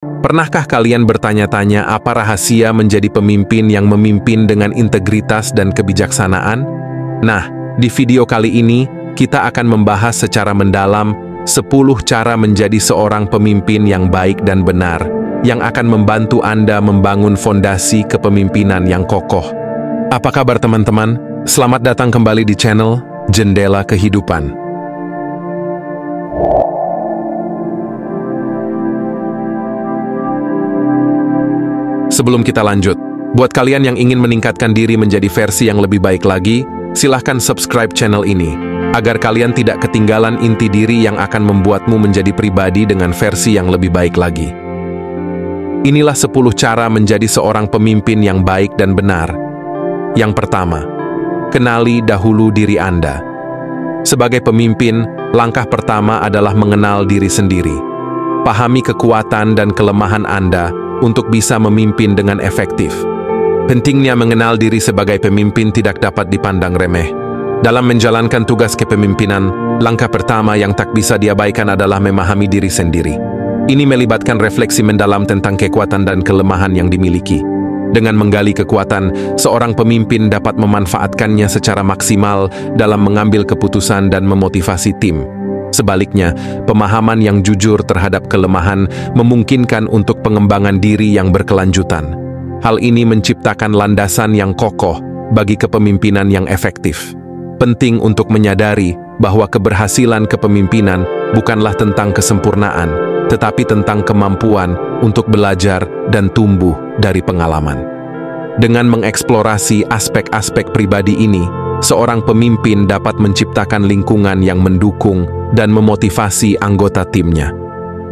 Pernahkah kalian bertanya-tanya apa rahasia menjadi pemimpin yang memimpin dengan integritas dan kebijaksanaan? Nah, di video kali ini, kita akan membahas secara mendalam 10 cara menjadi seorang pemimpin yang baik dan benar, yang akan membantu Anda membangun fondasi kepemimpinan yang kokoh. Apa kabar teman-teman? Selamat datang kembali di channel Jendela Kehidupan. Sebelum kita lanjut, buat kalian yang ingin meningkatkan diri menjadi versi yang lebih baik lagi, silahkan subscribe channel ini, agar kalian tidak ketinggalan inti diri yang akan membuatmu menjadi pribadi dengan versi yang lebih baik lagi. Inilah 10 cara menjadi seorang pemimpin yang baik dan benar. Yang pertama, kenali dahulu diri Anda. Sebagai pemimpin, langkah pertama adalah mengenal diri sendiri. Pahami kekuatan dan kelemahan Anda untuk bisa memimpin dengan efektif. Pentingnya mengenal diri sebagai pemimpin tidak dapat dipandang remeh. Dalam menjalankan tugas kepemimpinan, langkah pertama yang tak bisa diabaikan adalah memahami diri sendiri. Ini melibatkan refleksi mendalam tentang kekuatan dan kelemahan yang dimiliki. Dengan menggali kekuatan, seorang pemimpin dapat memanfaatkannya secara maksimal dalam mengambil keputusan dan memotivasi tim. Sebaliknya, pemahaman yang jujur terhadap kelemahan memungkinkan untuk pengembangan diri yang berkelanjutan. Hal ini menciptakan landasan yang kokoh bagi kepemimpinan yang efektif. Penting untuk menyadari bahwa keberhasilan kepemimpinan bukanlah tentang kesempurnaan, tetapi tentang kemampuan untuk belajar dan tumbuh dari pengalaman. Dengan mengeksplorasi aspek-aspek pribadi ini, seorang pemimpin dapat menciptakan lingkungan yang mendukung dan memotivasi anggota timnya.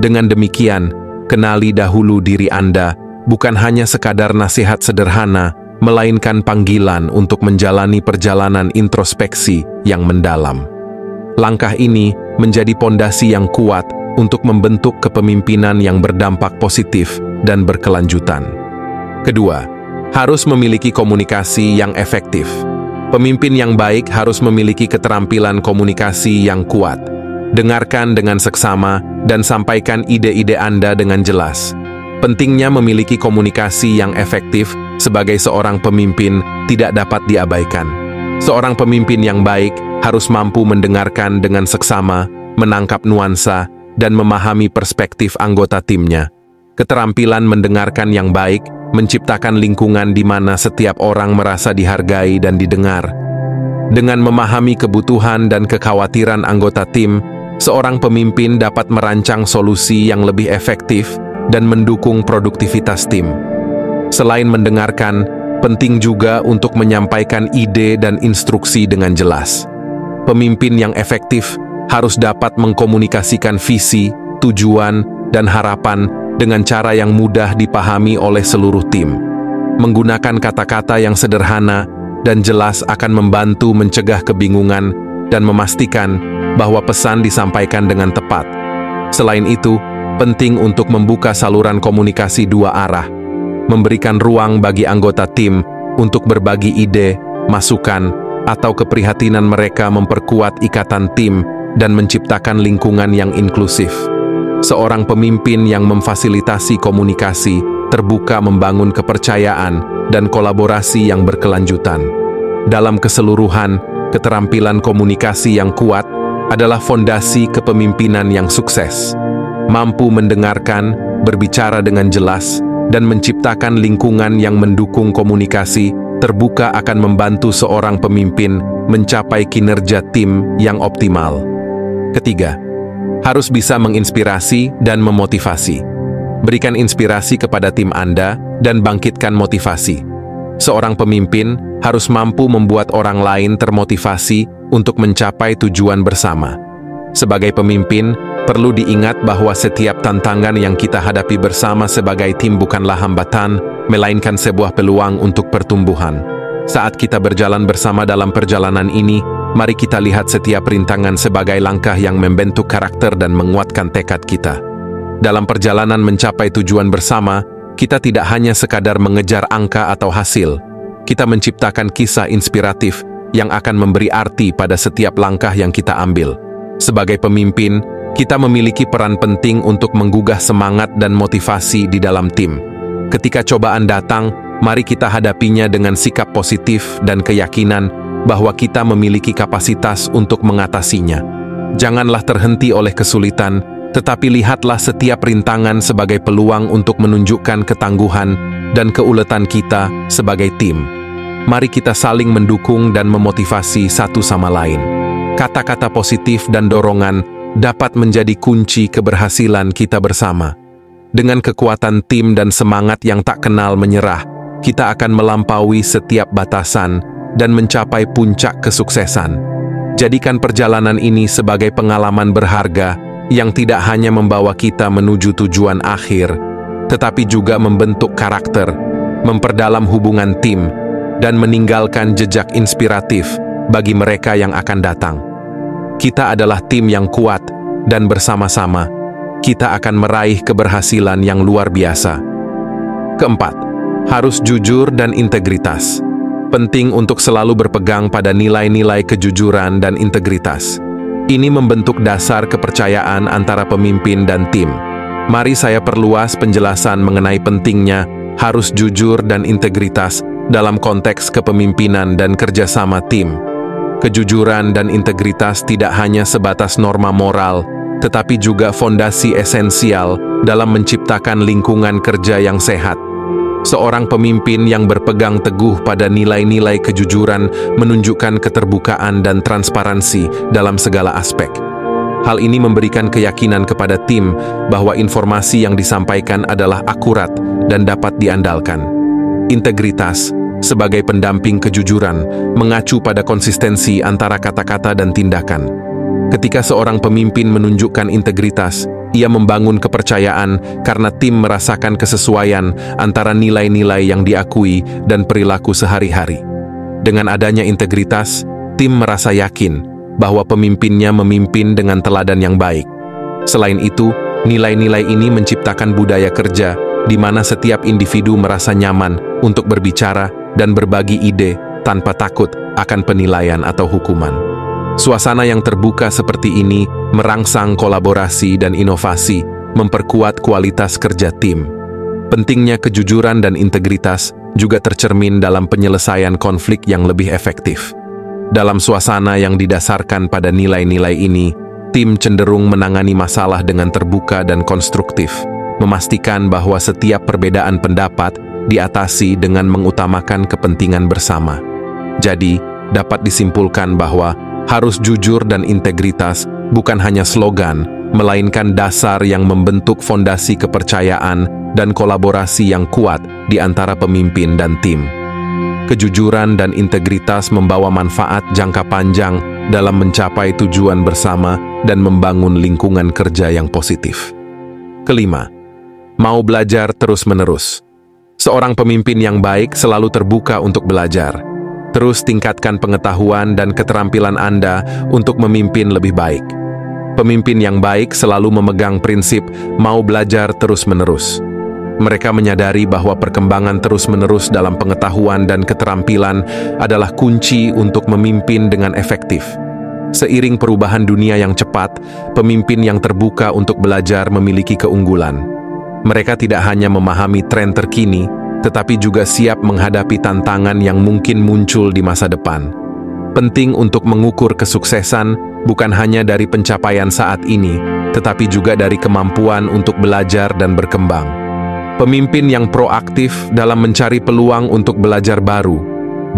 Dengan demikian, kenali dahulu diri Anda bukan hanya sekadar nasihat sederhana, melainkan panggilan untuk menjalani perjalanan introspeksi yang mendalam. Langkah ini menjadi pondasi yang kuat untuk membentuk kepemimpinan yang berdampak positif dan berkelanjutan. Kedua, harus memiliki komunikasi yang efektif. Pemimpin yang baik harus memiliki keterampilan komunikasi yang kuat. Dengarkan dengan seksama dan sampaikan ide-ide Anda dengan jelas. Pentingnya memiliki komunikasi yang efektif sebagai seorang pemimpin tidak dapat diabaikan. Seorang pemimpin yang baik harus mampu mendengarkan dengan seksama, menangkap nuansa, dan memahami perspektif anggota timnya. Keterampilan mendengarkan yang baik menciptakan lingkungan di mana setiap orang merasa dihargai dan didengar. Dengan memahami kebutuhan dan kekhawatiran anggota tim, seorang pemimpin dapat merancang solusi yang lebih efektif dan mendukung produktivitas tim. Selain mendengarkan, penting juga untuk menyampaikan ide dan instruksi dengan jelas. Pemimpin yang efektif harus dapat mengkomunikasikan visi, tujuan, dan harapan dengan cara yang mudah dipahami oleh seluruh tim. Menggunakan kata-kata yang sederhana dan jelas akan membantu mencegah kebingungan dan memastikan bahwa pesan disampaikan dengan tepat. Selain itu, penting untuk membuka saluran komunikasi dua arah, memberikan ruang bagi anggota tim untuk berbagi ide, masukan, atau keprihatinan mereka memperkuat ikatan tim dan menciptakan lingkungan yang inklusif. Seorang pemimpin yang memfasilitasi komunikasi terbuka membangun kepercayaan dan kolaborasi yang berkelanjutan. Dalam keseluruhan, keterampilan komunikasi yang kuat adalah fondasi kepemimpinan yang sukses. Mampu mendengarkan, berbicara dengan jelas, dan menciptakan lingkungan yang mendukung komunikasi terbuka akan membantu seorang pemimpin mencapai kinerja tim yang optimal. Ketiga, harus bisa menginspirasi dan memotivasi. Berikan inspirasi kepada tim Anda dan bangkitkan motivasi. Seorang pemimpin harus mampu membuat orang lain termotivasi untuk mencapai tujuan bersama. Sebagai pemimpin, perlu diingat bahwa setiap tantangan yang kita hadapi bersama sebagai tim bukanlah hambatan, melainkan sebuah peluang untuk pertumbuhan. Saat kita berjalan bersama dalam perjalanan ini, mari kita lihat setiap rintangan sebagai langkah yang membentuk karakter dan menguatkan tekad kita. Dalam perjalanan mencapai tujuan bersama, kita tidak hanya sekadar mengejar angka atau hasil. Kita menciptakan kisah inspiratif yang akan memberi arti pada setiap langkah yang kita ambil. Sebagai pemimpin, Kita memiliki peran penting untuk menggugah semangat dan motivasi di dalam tim. Ketika cobaan datang, mari kita hadapinya dengan sikap positif dan keyakinan bahwa kita memiliki kapasitas untuk mengatasinya. Janganlah terhenti oleh kesulitan, tetapi lihatlah setiap rintangan sebagai peluang untuk menunjukkan ketangguhan dan keuletan kita sebagai tim. Mari kita saling mendukung dan memotivasi satu sama lain. Kata-kata positif dan dorongan dapat menjadi kunci keberhasilan kita bersama. Dengan kekuatan tim dan semangat yang tak kenal menyerah, kita akan melampaui setiap batasan dan mencapai puncak kesuksesan. Jadikan perjalanan ini sebagai pengalaman berharga yang tidak hanya membawa kita menuju tujuan akhir, tetapi juga membentuk karakter, memperdalam hubungan tim, dan meninggalkan jejak inspiratif bagi mereka yang akan datang. Kita adalah tim yang kuat, dan bersama-sama, kita akan meraih keberhasilan yang luar biasa. Keempat, harus jujur dan integritas. Penting untuk selalu berpegang pada nilai-nilai kejujuran dan integritas. Ini membentuk dasar kepercayaan antara pemimpin dan tim. Mari saya perluas penjelasan mengenai pentingnya harus jujur dan integritas dalam konteks kepemimpinan dan kerjasama tim. Kejujuran dan integritas tidak hanya sebatas norma moral, tetapi juga fondasi esensial dalam menciptakan lingkungan kerja yang sehat. Seorang pemimpin yang berpegang teguh pada nilai-nilai kejujuran menunjukkan keterbukaan dan transparansi dalam segala aspek. Hal ini memberikan keyakinan kepada tim bahwa informasi yang disampaikan adalah akurat dan dapat diandalkan. Integritas, sebagai pendamping kejujuran, mengacu pada konsistensi antara kata-kata dan tindakan. Ketika seorang pemimpin menunjukkan integritas, ia membangun kepercayaan karena tim merasakan kesesuaian antara nilai-nilai yang diakui dan perilaku sehari-hari. Dengan adanya integritas, tim merasa yakin bahwa pemimpinnya memimpin dengan teladan yang baik. Selain itu, nilai-nilai ini menciptakan budaya kerja di mana setiap individu merasa nyaman untuk berbicara dan berbagi ide tanpa takut akan penilaian atau hukuman. Suasana yang terbuka seperti ini merangsang kolaborasi dan inovasi, memperkuat kualitas kerja tim. Pentingnya kejujuran dan integritas juga tercermin dalam penyelesaian konflik yang lebih efektif. Dalam suasana yang didasarkan pada nilai-nilai ini, tim cenderung menangani masalah dengan terbuka dan konstruktif, memastikan bahwa setiap perbedaan pendapat diatasi dengan mengutamakan kepentingan bersama. Jadi, dapat disimpulkan bahwa harus jujur dan integritas bukan hanya slogan, melainkan dasar yang membentuk fondasi kepercayaan dan kolaborasi yang kuat di antara pemimpin dan tim. Kejujuran dan integritas membawa manfaat jangka panjang dalam mencapai tujuan bersama dan membangun lingkungan kerja yang positif. Kelima, mau belajar terus-menerus. Seorang pemimpin yang baik selalu terbuka untuk belajar. Terus tingkatkan pengetahuan dan keterampilan Anda untuk memimpin lebih baik. Pemimpin yang baik selalu memegang prinsip mau belajar terus-menerus. Mereka menyadari bahwa perkembangan terus-menerus dalam pengetahuan dan keterampilan adalah kunci untuk memimpin dengan efektif. Seiring perubahan dunia yang cepat, pemimpin yang terbuka untuk belajar memiliki keunggulan. Mereka tidak hanya memahami tren terkini, tetapi juga siap menghadapi tantangan yang mungkin muncul di masa depan. Penting untuk mengukur kesuksesan bukan hanya dari pencapaian saat ini, tetapi juga dari kemampuan untuk belajar dan berkembang. Pemimpin yang proaktif dalam mencari peluang untuk belajar baru,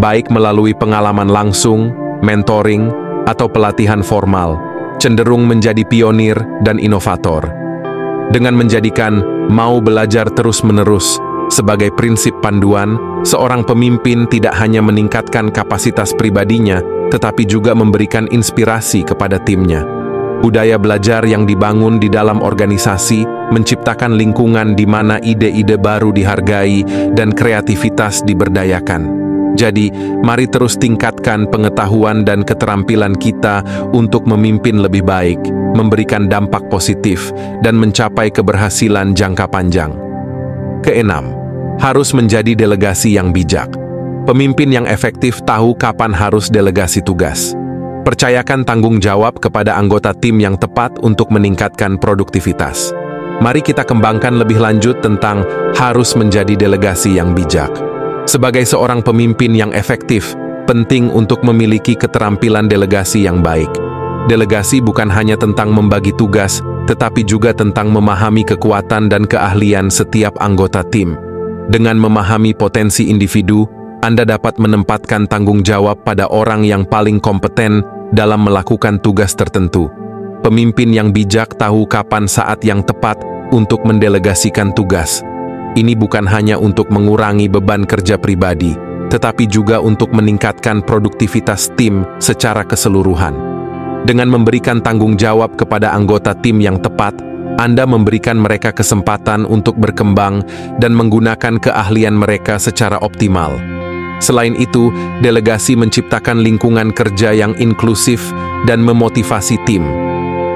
baik melalui pengalaman langsung, mentoring, atau pelatihan formal, cenderung menjadi pionir dan inovator. Dengan menjadikan mau belajar terus-menerus sebagai prinsip panduan, seorang pemimpin tidak hanya meningkatkan kapasitas pribadinya, tetapi juga memberikan inspirasi kepada timnya. Budaya belajar yang dibangun di dalam organisasi menciptakan lingkungan di mana ide-ide baru dihargai dan kreativitas diberdayakan. Jadi, mari terus tingkatkan pengetahuan dan keterampilan kita untuk memimpin lebih baik, memberikan dampak positif, dan mencapai keberhasilan jangka panjang. Keenam, harus menjadi delegasi yang bijak. Pemimpin yang efektif tahu kapan harus delegasi tugas. Percayakan tanggung jawab kepada anggota tim yang tepat untuk meningkatkan produktivitas. Mari kita kembangkan lebih lanjut tentang harus menjadi delegasi yang bijak. Sebagai seorang pemimpin yang efektif, penting untuk memiliki keterampilan delegasi yang baik. Delegasi bukan hanya tentang membagi tugas, tetapi juga tentang memahami kekuatan dan keahlian setiap anggota tim. Dengan memahami potensi individu, Anda dapat menempatkan tanggung jawab pada orang yang paling kompeten dalam melakukan tugas tertentu. Pemimpin yang bijak tahu kapan saat yang tepat untuk mendelegasikan tugas. Ini bukan hanya untuk mengurangi beban kerja pribadi, tetapi juga untuk meningkatkan produktivitas tim secara keseluruhan. Dengan memberikan tanggung jawab kepada anggota tim yang tepat, Anda memberikan mereka kesempatan untuk berkembang dan menggunakan keahlian mereka secara optimal. Selain itu, delegasi menciptakan lingkungan kerja yang inklusif dan memotivasi tim.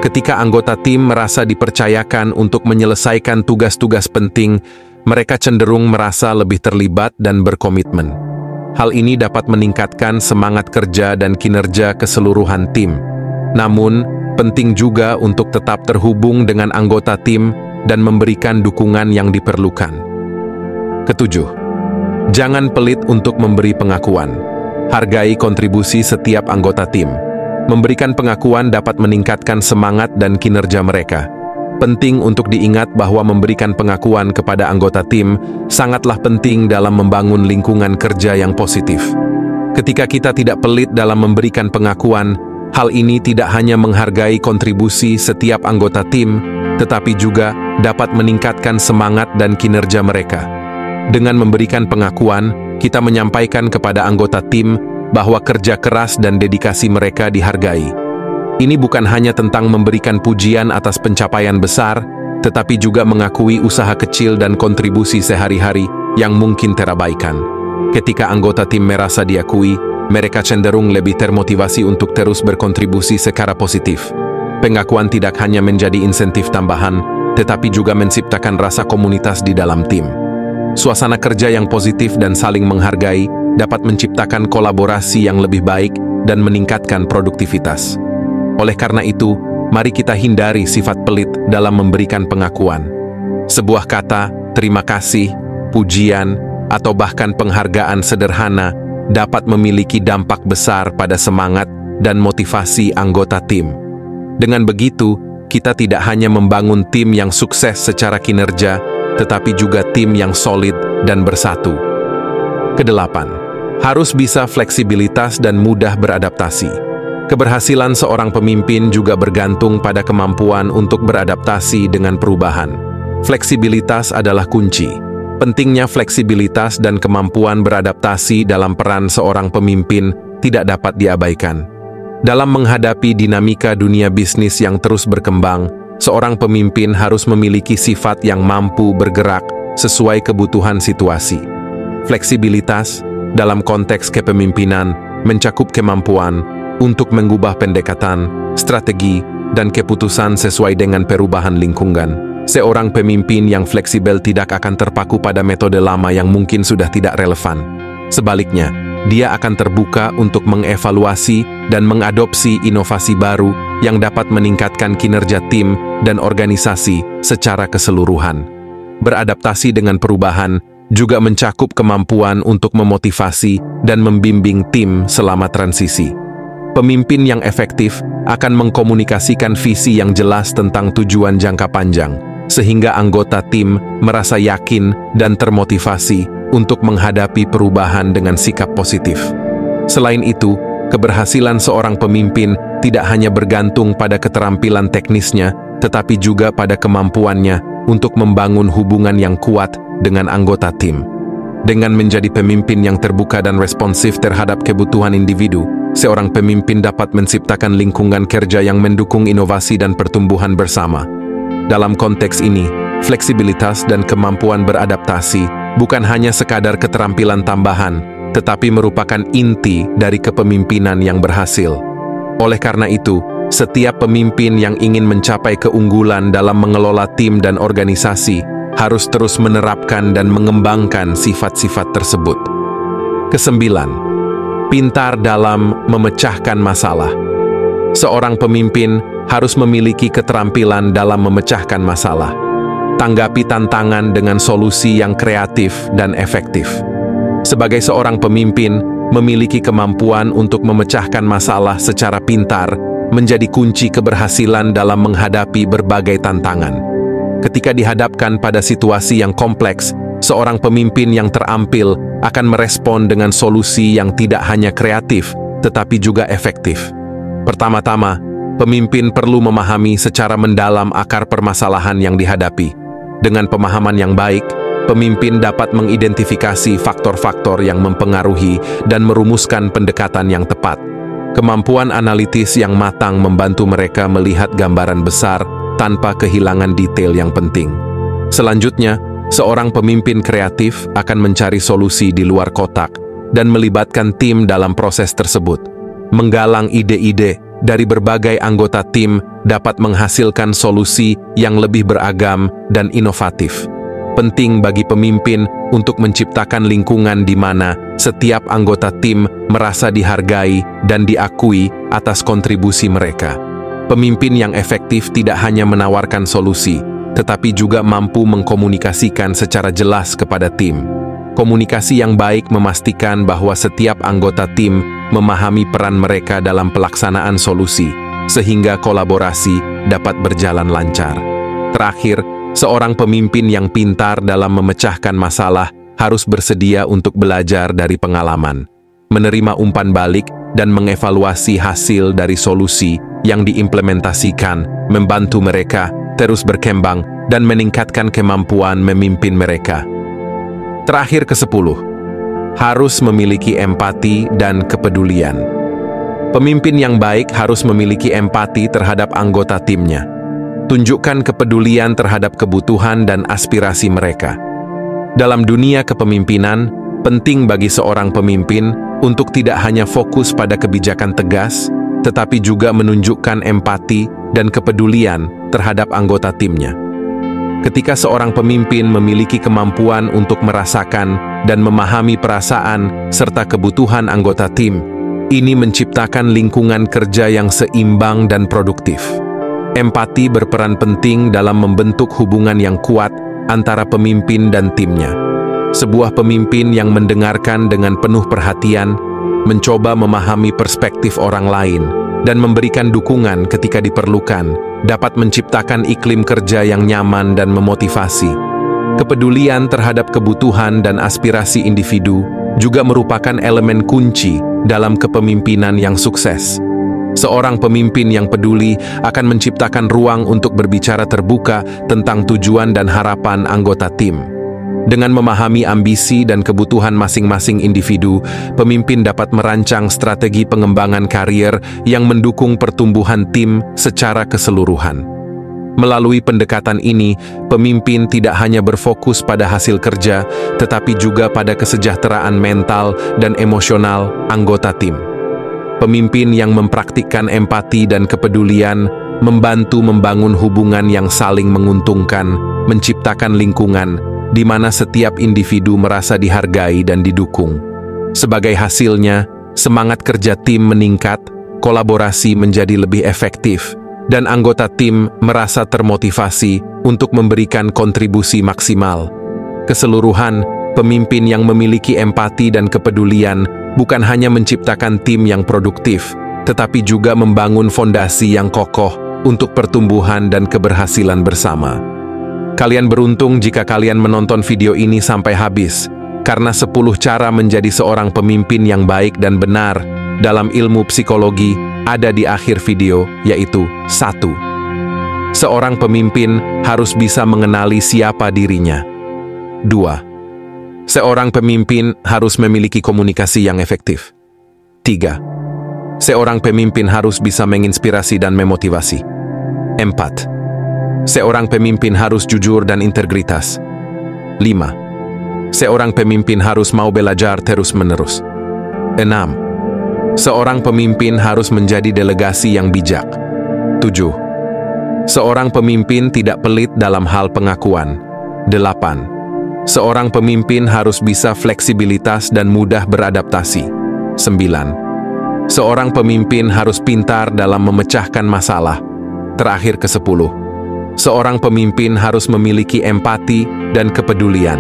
Ketika anggota tim merasa dipercayakan untuk menyelesaikan tugas-tugas penting, mereka cenderung merasa lebih terlibat dan berkomitmen. Hal ini dapat meningkatkan semangat kerja dan kinerja keseluruhan tim. Namun, penting juga untuk tetap terhubung dengan anggota tim dan memberikan dukungan yang diperlukan. Ketujuh, jangan pelit untuk memberi pengakuan. Hargai kontribusi setiap anggota tim. Memberikan pengakuan dapat meningkatkan semangat dan kinerja mereka. Penting untuk diingat bahwa memberikan pengakuan kepada anggota tim sangatlah penting dalam membangun lingkungan kerja yang positif. Ketika kita tidak pelit dalam memberikan pengakuan, hal ini tidak hanya menghargai kontribusi setiap anggota tim, tetapi juga dapat meningkatkan semangat dan kinerja mereka. Dengan memberikan pengakuan, kita menyampaikan kepada anggota tim bahwa kerja keras dan dedikasi mereka dihargai. Ini bukan hanya tentang memberikan pujian atas pencapaian besar, tetapi juga mengakui usaha kecil dan kontribusi sehari-hari yang mungkin terabaikan. Ketika anggota tim merasa diakui, mereka cenderung lebih termotivasi untuk terus berkontribusi secara positif. Pengakuan tidak hanya menjadi insentif tambahan, tetapi juga menciptakan rasa komunitas di dalam tim. Suasana kerja yang positif dan saling menghargai dapat menciptakan kolaborasi yang lebih baik dan meningkatkan produktivitas. Oleh karena itu, mari kita hindari sifat pelit dalam memberikan pengakuan. Sebuah kata, terima kasih, pujian, atau bahkan penghargaan sederhana dapat memiliki dampak besar pada semangat dan motivasi anggota tim. Dengan begitu, kita tidak hanya membangun tim yang sukses secara kinerja, tetapi juga tim yang solid dan bersatu. Kedelapan, harus bisa fleksibilitas dan mudah beradaptasi. Keberhasilan seorang pemimpin juga bergantung pada kemampuan untuk beradaptasi dengan perubahan. Fleksibilitas adalah kunci. Pentingnya fleksibilitas dan kemampuan beradaptasi dalam peran seorang pemimpin tidak dapat diabaikan. Dalam menghadapi dinamika dunia bisnis yang terus berkembang, seorang pemimpin harus memiliki sifat yang mampu bergerak sesuai kebutuhan situasi. Fleksibilitas dalam konteks kepemimpinan mencakup kemampuan untuk mengubah pendekatan, strategi, dan keputusan sesuai dengan perubahan lingkungan. Seorang pemimpin yang fleksibel tidak akan terpaku pada metode lama yang mungkin sudah tidak relevan. Sebaliknya, dia akan terbuka untuk mengevaluasi dan mengadopsi inovasi baru yang dapat meningkatkan kinerja tim dan organisasi secara keseluruhan. Beradaptasi dengan perubahan juga mencakup kemampuan untuk memotivasi dan membimbing tim selama transisi. Pemimpin yang efektif akan mengkomunikasikan visi yang jelas tentang tujuan jangka panjang, sehingga anggota tim merasa yakin dan termotivasi untuk menghadapi perubahan dengan sikap positif. Selain itu, keberhasilan seorang pemimpin tidak hanya bergantung pada keterampilan teknisnya, tetapi juga pada kemampuannya untuk membangun hubungan yang kuat dengan anggota tim. Dengan menjadi pemimpin yang terbuka dan responsif terhadap kebutuhan individu, seorang pemimpin dapat menciptakan lingkungan kerja yang mendukung inovasi dan pertumbuhan bersama. Dalam konteks ini, fleksibilitas dan kemampuan beradaptasi bukan hanya sekadar keterampilan tambahan, tetapi merupakan inti dari kepemimpinan yang berhasil. Oleh karena itu, setiap pemimpin yang ingin mencapai keunggulan dalam mengelola tim dan organisasi harus terus menerapkan dan mengembangkan sifat-sifat tersebut. Kesembilan, pintar dalam memecahkan masalah. Seorang pemimpin harus memiliki keterampilan dalam memecahkan masalah. Tanggapi tantangan dengan solusi yang kreatif dan efektif. Sebagai seorang pemimpin, memiliki kemampuan untuk memecahkan masalah secara pintar menjadi kunci keberhasilan dalam menghadapi berbagai tantangan. Ketika dihadapkan pada situasi yang kompleks, seorang pemimpin yang terampil akan merespon dengan solusi yang tidak hanya kreatif, tetapi juga efektif. Pertama-tama, pemimpin perlu memahami secara mendalam akar permasalahan yang dihadapi. Dengan pemahaman yang baik, pemimpin dapat mengidentifikasi faktor-faktor yang mempengaruhi dan merumuskan pendekatan yang tepat. Kemampuan analitis yang matang membantu mereka melihat gambaran besar tanpa kehilangan detail yang penting. Selanjutnya, seorang pemimpin kreatif akan mencari solusi di luar kotak dan melibatkan tim dalam proses tersebut. Menggalang ide-ide dari berbagai anggota tim dapat menghasilkan solusi yang lebih beragam dan inovatif. Penting bagi pemimpin untuk menciptakan lingkungan di mana setiap anggota tim merasa dihargai dan diakui atas kontribusi mereka. Pemimpin yang efektif tidak hanya menawarkan solusi, tetapi juga mampu mengkomunikasikan secara jelas kepada tim. Komunikasi yang baik memastikan bahwa setiap anggota tim memahami peran mereka dalam pelaksanaan solusi, sehingga kolaborasi dapat berjalan lancar. Terakhir, seorang pemimpin yang pintar dalam memecahkan masalah harus bersedia untuk belajar dari pengalaman, menerima umpan balik, dan mengevaluasi hasil dari solusi yang diimplementasikan, membantu mereka terus berkembang dan meningkatkan kemampuan memimpin mereka. Terakhir ke-10, harus memiliki empati dan kepedulian. Pemimpin yang baik harus memiliki empati terhadap anggota timnya. Tunjukkan kepedulian terhadap kebutuhan dan aspirasi mereka. Dalam dunia kepemimpinan, penting bagi seorang pemimpin untuk tidak hanya fokus pada kebijakan tegas, tetapi juga menunjukkan empati dan kepedulian terhadap anggota timnya. Ketika seorang pemimpin memiliki kemampuan untuk merasakan dan memahami perasaan serta kebutuhan anggota tim, ini menciptakan lingkungan kerja yang seimbang dan produktif. Empati berperan penting dalam membentuk hubungan yang kuat antara pemimpin dan timnya. Sebuah pemimpin yang mendengarkan dengan penuh perhatian, mencoba memahami perspektif orang lain, dan memberikan dukungan ketika diperlukan, dapat menciptakan iklim kerja yang nyaman dan memotivasi. Kepedulian terhadap kebutuhan dan aspirasi individu juga merupakan elemen kunci dalam kepemimpinan yang sukses. Seorang pemimpin yang peduli akan menciptakan ruang untuk berbicara terbuka tentang tujuan dan harapan anggota tim. Dengan memahami ambisi dan kebutuhan masing-masing individu, pemimpin dapat merancang strategi pengembangan karier yang mendukung pertumbuhan tim secara keseluruhan. Melalui pendekatan ini, pemimpin tidak hanya berfokus pada hasil kerja, tetapi juga pada kesejahteraan mental dan emosional anggota tim. Pemimpin yang mempraktikkan empati dan kepedulian membantu membangun hubungan yang saling menguntungkan, menciptakan lingkungan di mana setiap individu merasa dihargai dan didukung. Sebagai hasilnya, semangat kerja tim meningkat, kolaborasi menjadi lebih efektif, dan anggota tim merasa termotivasi untuk memberikan kontribusi maksimal. Keseluruhan, pemimpin yang memiliki empati dan kepedulian bukan hanya menciptakan tim yang produktif, tetapi juga membangun fondasi yang kokoh untuk pertumbuhan dan keberhasilan bersama. Kalian beruntung jika kalian menonton video ini sampai habis, karena 10 cara menjadi seorang pemimpin yang baik dan benar dalam ilmu psikologi ada di akhir video, yaitu 1. Seorang pemimpin harus bisa mengenali siapa dirinya. 2. Seorang pemimpin harus memiliki komunikasi yang efektif. 3. Seorang pemimpin harus bisa menginspirasi dan memotivasi. 4. Seorang pemimpin harus jujur dan integritas. 5. Seorang pemimpin harus mau belajar terus-menerus. 6. Seorang pemimpin harus menjadi delegasi yang bijak. 7. Seorang pemimpin tidak pelit dalam hal pengakuan. 8. Seorang pemimpin harus bisa fleksibilitas dan mudah beradaptasi. 9. Seorang pemimpin harus pintar dalam memecahkan masalah. Terakhir ke-10. Seorang pemimpin harus memiliki empati dan kepedulian.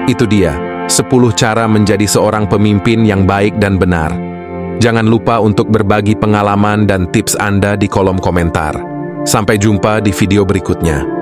Itu dia, 10 cara menjadi seorang pemimpin yang baik dan benar. Jangan lupa untuk berbagi pengalaman dan tips Anda di kolom komentar. Sampai jumpa di video berikutnya.